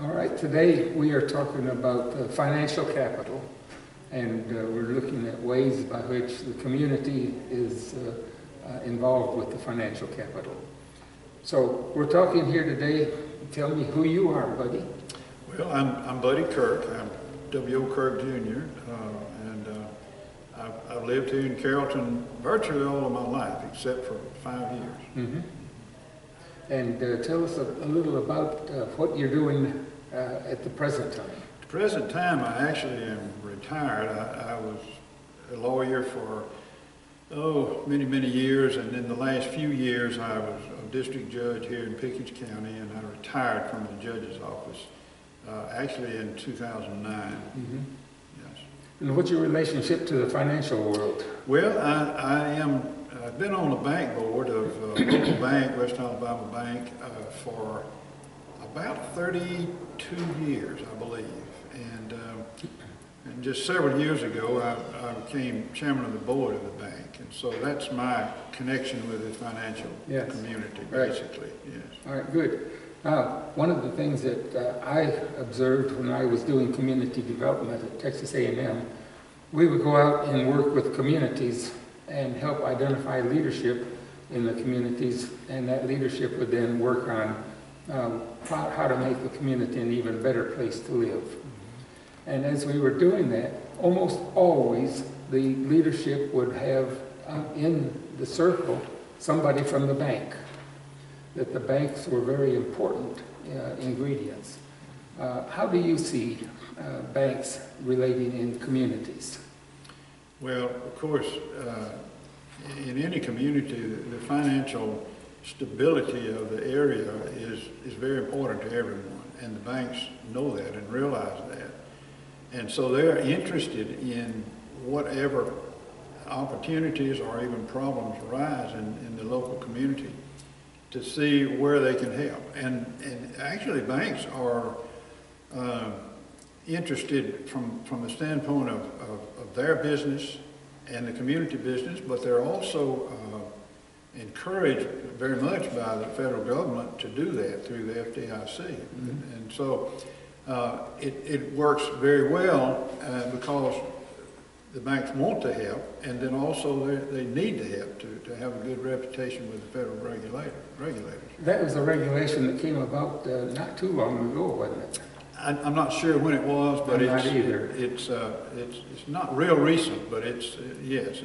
All right, today we are talking about financial capital, and we're looking at ways by which the community is involved with the financial capital. So we're talking here today. Tell me who you are, buddy. Well, I'm Buddy Kirk. I'm W.O. Kirk Jr., and I've lived here in Carrollton virtually all of my life, except for 5 years. Mm-hmm. And tell us a little about what you're doing at the present time. At the present time, I actually am retired. I was a lawyer for, many, many years, and in the last few years, I was a district judge here in Pickens County, and I retired from the judge's office, actually in 2009. Mm-hmm. Yes. And what's your relationship to the financial world? Well, I've been on the bank board of a local bank, West Alabama Bank, for about 32 years, I believe. And just several years ago, I became chairman of the board of the bank. And so that's my connection with the financial community, basically. Right. Yes. All right, good. One of the things that I observed when I was doing community development at Texas A&M, we would go out and work with communities and help identify leadership in the communities, and that leadership would then work on how to make the community an even better place to live. Mm-hmm. And as we were doing that, almost always the leadership would have in the circle somebody from the bank, that the banks were very important ingredients. How do you see banks relating in communities? Well, of course, in any community, the financial stability of the area is very important to everyone, and the banks know that and realize that. And so they're interested in whatever opportunities or even problems arise in the local community to see where they can help. And actually banks are interested from the standpoint of their business and the community business, but they're also encouraged very much by the federal government to do that through the FDIC. Mm-hmm. And so it works very well because the banks want to help, and then also they need to help to have a good reputation with the federal regulators. That was a regulation that came about not too long ago, wasn't it? I'm not sure when it was, but it's not real recent, but it's yes.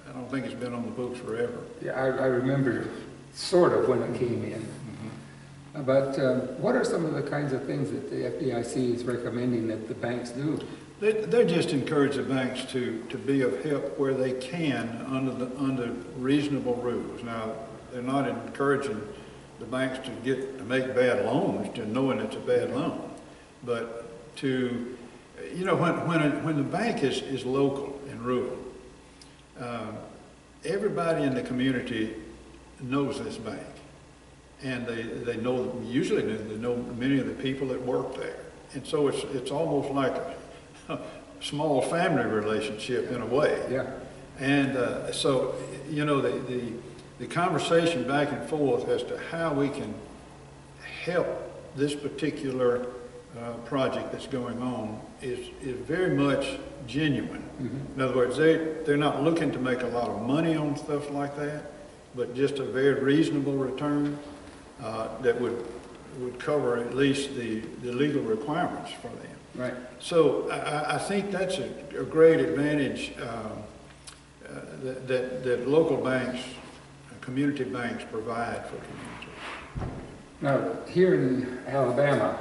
I don't think it's been on the books forever. Yeah, I remember sort of when it came in. Mm-hmm. But what are some of the kinds of things that the FDIC is recommending that the banks do? They just encourage the banks to be of help where they can under reasonable rules. Now, they're not encouraging the banks to make bad loans, to knowing it's a bad loan. But to, when the bank is local and rural, everybody in the community knows this bank, and they know, usually they know many of the people that work there, and so it's almost like a small family relationship in a way. Yeah. And so the conversation back and forth as to how we can help this particular project that's going on is very much genuine. Mm-hmm. In other words, they're not looking to make a lot of money on stuff like that, but just a very reasonable return that would cover at least the legal requirements for them. Right. So I think that's a great advantage that local banks, community banks provide for communities. Now, here in Alabama,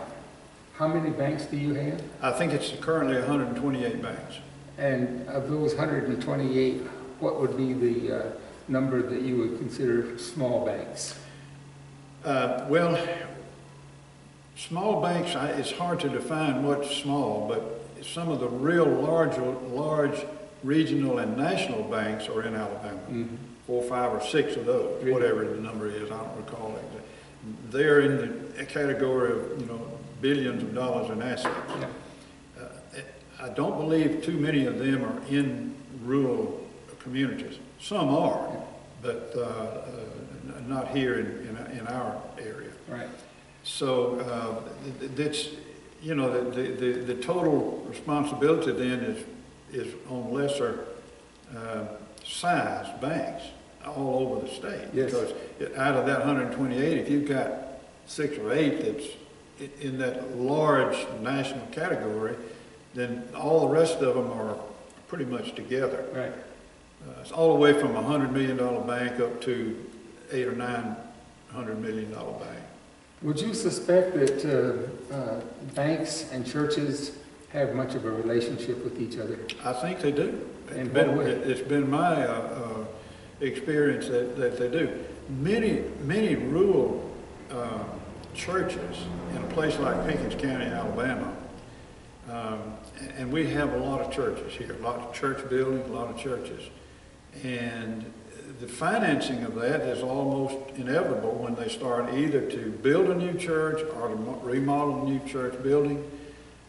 how many banks do you have? I think it's currently 128 banks. And of those 128, what would be the number that you would consider small banks? Well, small banks, it's hard to define what's small, but some of the real large regional and national banks are in Alabama. Mm-hmm. 4, 5, or 6 of those, really? Whatever the number is, I don't recall it. They're in the category of, billions of dollars in assets. Yeah. I don't believe too many of them are in rural communities. Some are, but not here in our area. Right. So that's, you know, the total responsibility then is on lesser size banks all over the state. Yes. Because out of that 128, if you've got 6 or 8 that's in that large national category, then all the rest of them are pretty much together. Right. It's all the way from a $100 million bank up to $800 or $900 million bank. Would you suspect that banks and churches have much of a relationship with each other? I think they do. It's been my experience that they do. Many rural churches in a place like Pickens County, Alabama, and we have a lot of churches here, a lot of church buildings, a lot of churches. And the financing of that is almost inevitable when they start either to build a new church or to remodel a new church building.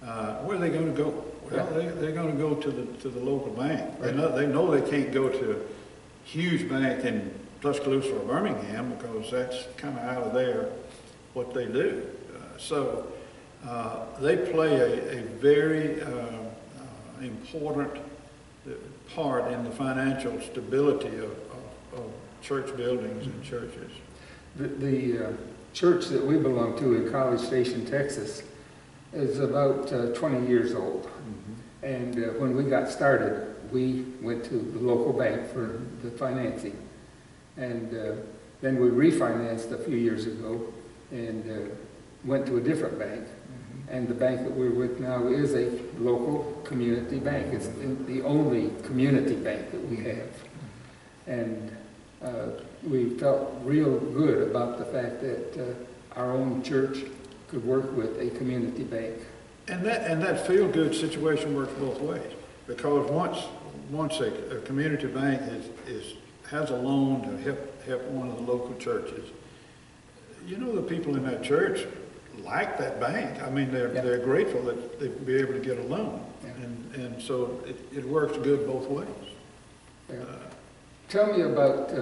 Where are they going to go? Well, they're going to go to the local bank. Right. They know they can't go to a huge bank in Tuscaloosa or Birmingham because that's kind of out of what they do. So they play a very important part in the financial stability of church buildings and churches. The church that we belong to in College Station, Texas, is about 20 years old. Mm-hmm. And when we got started, we went to the local bank for the financing. And then we refinanced a few years ago and went to a different bank. Mm-hmm. And the bank that we're with now is a local community bank. It's the only community bank that we have. And we felt real good about the fact that our own church could work with a community bank. And that feel-good situation works both ways, because once a community bank has a loan to help one of the local churches, you know, the people in that church like that bank. I mean, they're grateful that they'd be able to get a loan, and so it works good both ways. Yeah. Tell me about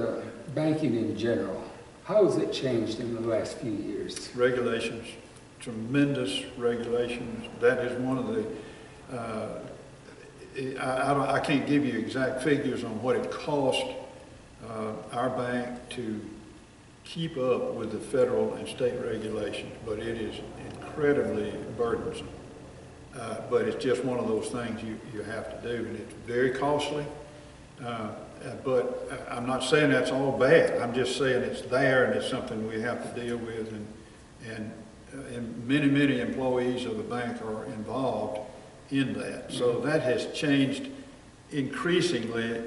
banking in general. How has it changed in the last few years? Regulations, tremendous regulations. That is one of the, I can't give you exact figures on what it cost our bank to keep up with the federal and state regulations, but it is incredibly burdensome. But it's just one of those things you have to do, and it's very costly. But I'm not saying that's all bad. I'm just saying it's there, and it's something we have to deal with, and many employees of the bank are involved in that. So that has changed increasingly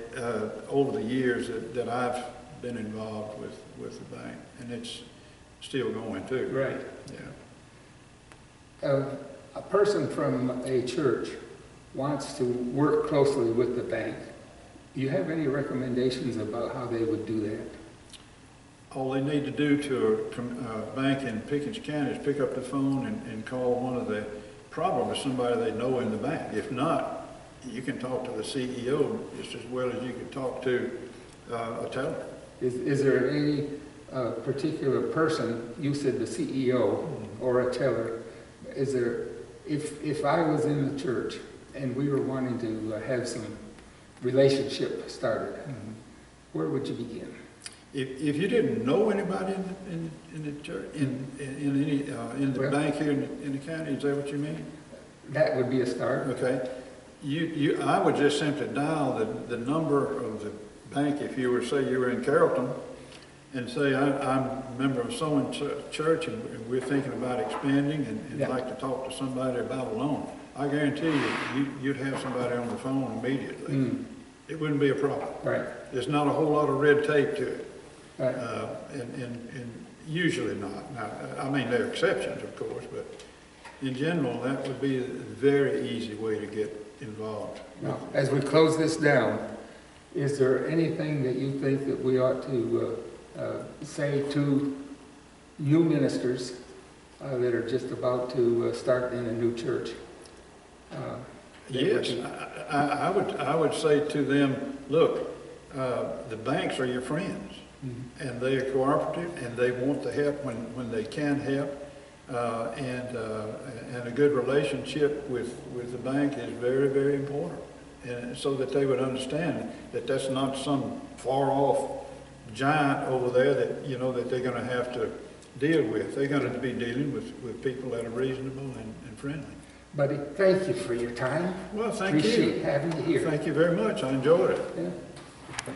over the years that I've been involved with the bank, and it's still going too. Right. Yeah. A person from a church wants to work closely with the bank. Do you have any recommendations about how they would do that? All they need to do to a bank in Pickens County is pick up the phone and call one of the, probably somebody they know in the bank. If not, you can talk to the CEO just as well as you can talk to a teller. Is there any particular person, you said the CEO or a teller, is there, if I was in the church and we were wanting to have some relationship started, where would you begin? If you didn't know anybody in the church, in the bank here in the county, is that what you mean? That would be a start. Okay. I would just simply dial the number of the bank. If you were, say you were in Carrollton, and say I'm a member of so-and church, and we're thinking about expanding, and like to talk to somebody about a loan. I guarantee you'd have somebody on the phone immediately. It wouldn't be a problem. Right. There's not a whole lot of red tape to it. Right. And usually not. Now, I mean, there are exceptions, of course, but in general, that would be a very easy way to get involved. Now, as we close this down, is there anything that you think that we ought to say to new ministers that are just about to start in a new church? Yes, I would say to them, look, the banks are your friends, and they are cooperative, and they want the help when they can help. And a good relationship with the bank is very, very important. And so that they would understand that that's not some far-off giant over there that, you know, that they're going to have to deal with. They're going to be dealing with people that are reasonable and friendly. Buddy, thank you for your time. Well, thank you. Appreciate having you here. Thank you very much. I enjoyed it. Yeah.